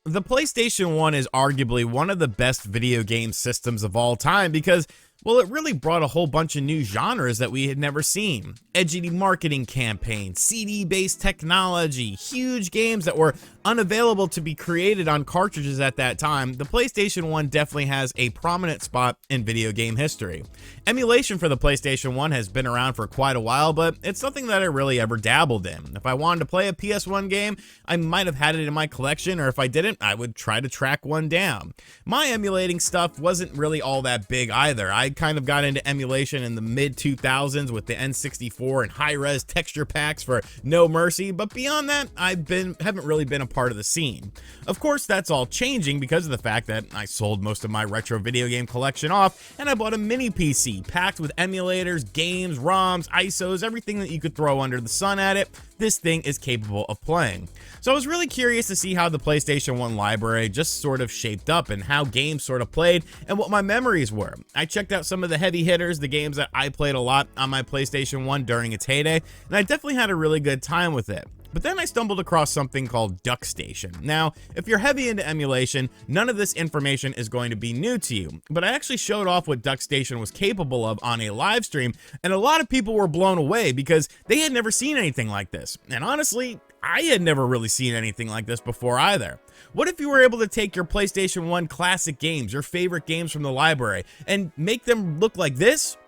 The PlayStation 1 is arguably one of the best video game systems of all time because, well, it really brought a whole bunch of new genres that we had never seen. Edgy marketing campaigns, CD-based technology, huge games that were unavailable to be created on cartridges at that time. The PlayStation 1 definitely has a prominent spot in video game history. Emulation for the PlayStation 1 has been around for quite a while, but it's something that I really ever dabbled in. If I wanted to play a PS1 game, I might have had it in my collection, or if I didn't, I would try to track one down. My emulating stuff wasn't really all that big either. I kind of got into emulation in the mid-2000s with the N64 and high-res texture packs for no mercy, but beyond that, haven't really been a part of the scene. Of course, that's all changing because of the fact that I sold most of my retro video game collection off, and I bought a mini PC packed with emulators, games, ROMs, ISOs, everything that you could throw under the sun at it. This thing is capable of playing. So I was really curious to see how the PlayStation 1 library just sort of shaped up and how games sort of played and what my memories were. I checked out some of the heavy hitters, the games that I played a lot on my PlayStation 1 during its heyday, and I definitely had a really good time with it. But then I stumbled across something called Duckstation. Now, if you're heavy into emulation, none of this information is going to be new to you, but I actually showed off what Duckstation was capable of on a live stream, and a lot of people were blown away because they had never seen anything like this. And honestly, I had never really seen anything like this before either. What if you were able to take your PlayStation 1 classic games, your favorite games from the library, and make them look like this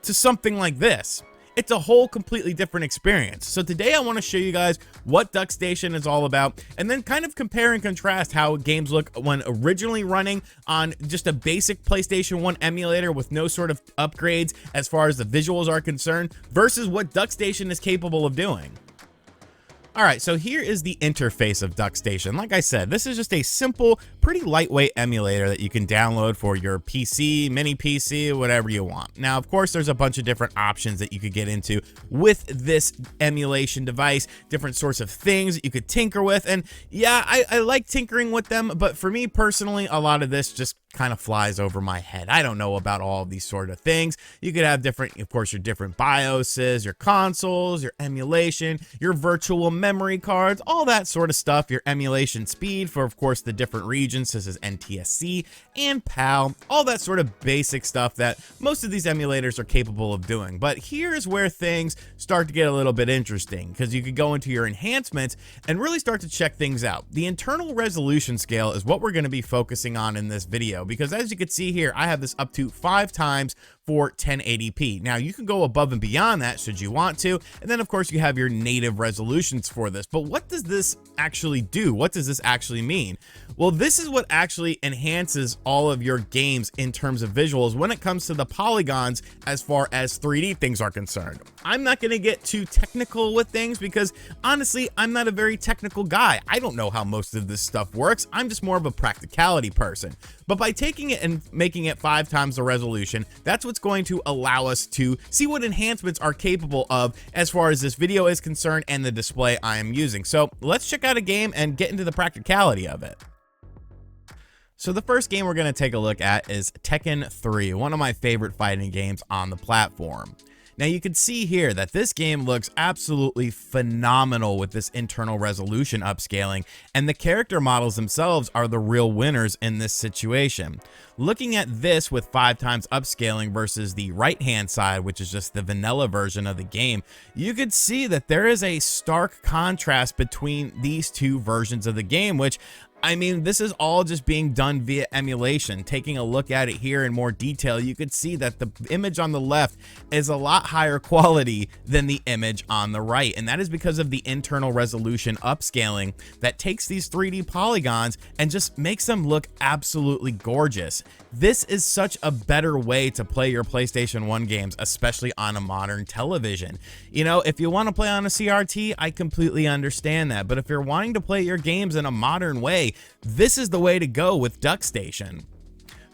to something like this? It's a whole completely different experience. So today I want to show you guys what Duckstation is all about, and then kind of compare and contrast how games look when originally running on just a basic PlayStation 1 emulator with no sort of upgrades as far as the visuals are concerned versus what Duckstation is capable of doing. Alright, so here is the interface of Duckstation. Like I said, this is just a simple, pretty lightweight emulator that you can download for your PC, mini PC, whatever you want. Now, of course, there's a bunch of different options that you could get into with this emulation device, different sorts of things that you could tinker with, and yeah, I like tinkering with them, but for me personally, a lot of this just kind of flies over my head. I don't know about all of these sort of things. You could have different, of course, your different BIOSes, your consoles, your emulation, your virtual memory cards, all that sort of stuff, your emulation speed for, of course, the different regions, such as NTSC and PAL, all that sort of basic stuff that most of these emulators are capable of doing. But here's where things start to get a little bit interesting, because you could go into your enhancements and really start to check things out. The internal resolution scale is what we're going to be focusing on in this video, because as you can see here, I have this up to 5 times for 1080p. Now, you can go above and beyond that should you want to, and then of course you have your native resolutions for this. But what does this actually do? What does this actually mean? Well, this is what actually enhances all of your games in terms of visuals when it comes to the polygons as far as 3D things are concerned. I'm not going to get too technical with things because honestly, I'm not a very technical guy. I don't know how most of this stuff works. I'm just more of a practicality person. But by taking it and making it 5 times the resolution, that's what's going to allow us to see what enhancements are capable of as far as this video is concerned and the display I am using. So let's check out a game and get into the practicality of it. So the first game we're going to take a look at is Tekken 3, one of my favorite fighting games on the platform. Now you can see here that this game looks absolutely phenomenal with this internal resolution upscaling, and the character models themselves are the real winners in this situation. Looking at this with 5 times upscaling versus the right hand side, which is just the vanilla version of the game, you could see that there is a stark contrast between these two versions of the game, which I mean, this is all just being done via emulation. Taking a look at it here in more detail, you could see that the image on the left is a lot higher quality than the image on the right, and that is because of the internal resolution upscaling that takes these 3D polygons and just makes them look absolutely gorgeous. This is such a better way to play your PlayStation 1 games, especially on a modern television. You know, if you want to play on a CRT, I completely understand that, but if you're wanting to play your games in a modern way, this is the way to go with Duckstation.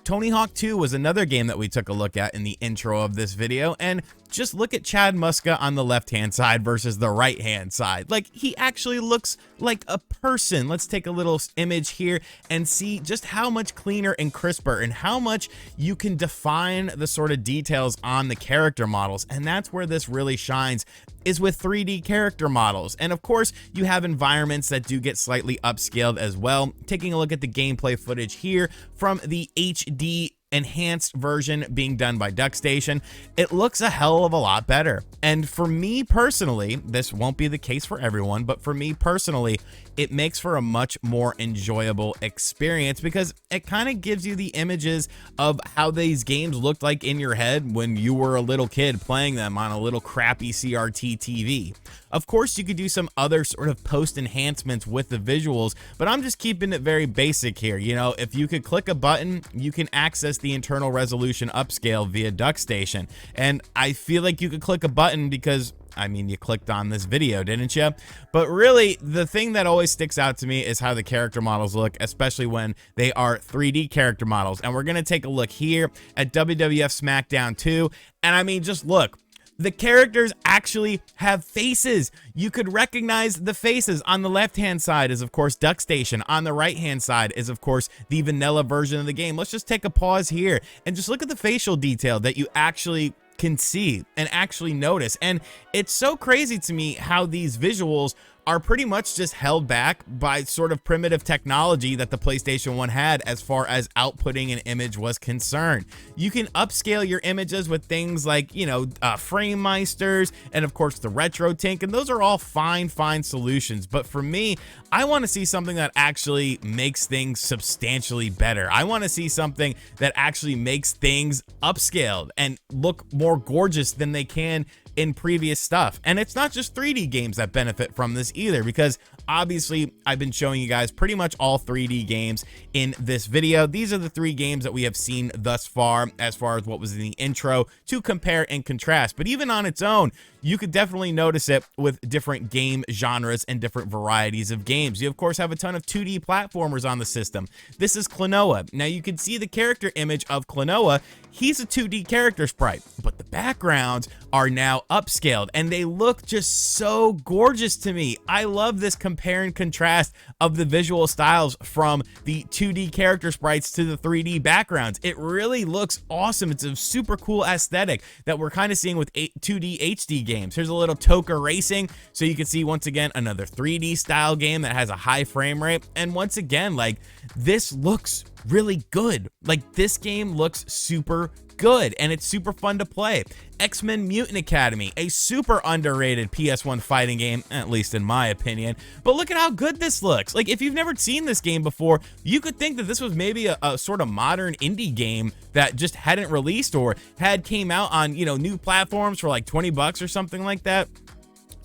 Tony Hawk 2 was another game that we took a look at in the intro of this video, and just look at Chad Muska on the left-hand side versus the right-hand side. Like, he actually looks like a person. Let's take a little image here and see just how much cleaner and crisper and how much you can define the sort of details on the character models. And that's where this really shines, is with 3D character models. And of course, you have environments that do get slightly upscaled as well. Taking a look at the gameplay footage here from the HD enhanced version being done by Duckstation, it looks a hell of a lot better. And for me personally, this won't be the case for everyone, but for me personally, it makes for a much more enjoyable experience because it kind of gives you the images of how these games looked like in your head when you were a little kid playing them on a little crappy CRT TV. Of course, you could do some other sort of post enhancements with the visuals, but I'm just keeping it very basic here. You know, if you could click a button, you can access the internal resolution upscale via Duckstation. And I feel like you could click a button because, I mean, you clicked on this video, didn't you? But really, the thing that always sticks out to me is how the character models look, especially when they are 3D character models. And we're going to take a look here at WWF SmackDown 2. And I mean, just look. The characters actually have faces. You could recognize the faces. On the left-hand side is, of course, Duckstation. On the right-hand side is, of course, the vanilla version of the game. Let's just take a pause here and just look at the facial detail that you actually can see and actually notice. And it's so crazy to me how these visuals are pretty much just held back by sort of primitive technology that the PlayStation 1 had as far as outputting an image was concerned. You can upscale your images with things like, you know, frame meisters and of course the retro tink, and those are all fine solutions. But for me, I want to see something that actually makes things substantially better. I want to see something that actually makes things upscaled and look more gorgeous than they can in previous stuff. And it's not just 3D games that benefit from this either, because obviously I've been showing you guys pretty much all 3D games in this video. These are the 3 games that we have seen thus far as what was in the intro to compare and contrast. But even on its own, you could definitely notice it with different game genres and different varieties of games. You of course have a ton of 2D platformers on the system. This is Klonoa. Now you can see the character image of Klonoa. He's a 2D character sprite, but the backgrounds are now upscaled and they look just so gorgeous to me. I love this compare and contrast of the visual styles from the 2D character sprites to the 3D backgrounds. It really looks awesome. It's a super cool aesthetic that we're kind of seeing with 2D HD games. Here's a little Toka Racing, so you can see once again another 3D style game that has a high frame rate. And once again, like, this looks really good. Like, this game looks super good and it's super fun to play. X-Men Mutant Academy, a super underrated PS1 fighting game, at least in my opinion. But look at how good this looks. Like, if you've never seen this game before, you could think that this was maybe a sort of modern indie game that just hadn't released or had came out on, you know, new platforms for like 20 bucks or something like that.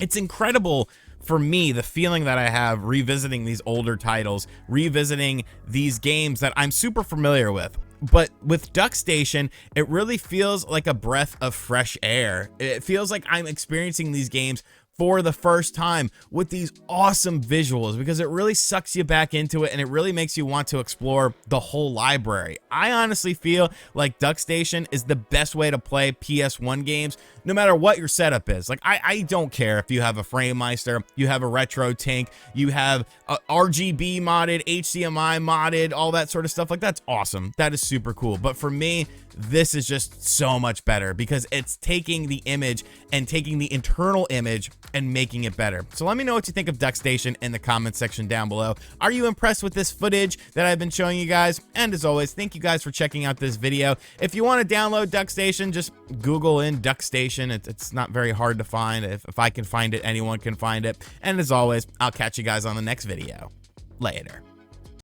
It's incredible for me, the feeling that I have revisiting these older titles, revisiting these games that I'm super familiar with. But with Duckstation, it really feels like a breath of fresh air. It feels like I'm experiencing these games for the first time with these awesome visuals, because it really sucks you back into it and it really makes you want to explore the whole library. I honestly feel like Duckstation is the best way to play PS1 games, no matter what your setup is. Like, I don't care if you have a frame meister, you have a retro tink, you have a RGB modded, HDMI modded, all that sort of stuff. Like, that's awesome. That is super cool. But for me, this is just so much better because it's taking the image and taking the internal image and making it better. So let me know what you think of Duckstation in the comment section down below. Are you impressed with this footage that I've been showing you guys? And as always, thank you guys for checking out this video. If you want to download Duckstation, just Google in Duckstation. It's not very hard to find. If I can find it, anyone can find it. And as always, I'll catch you guys on the next video. Later.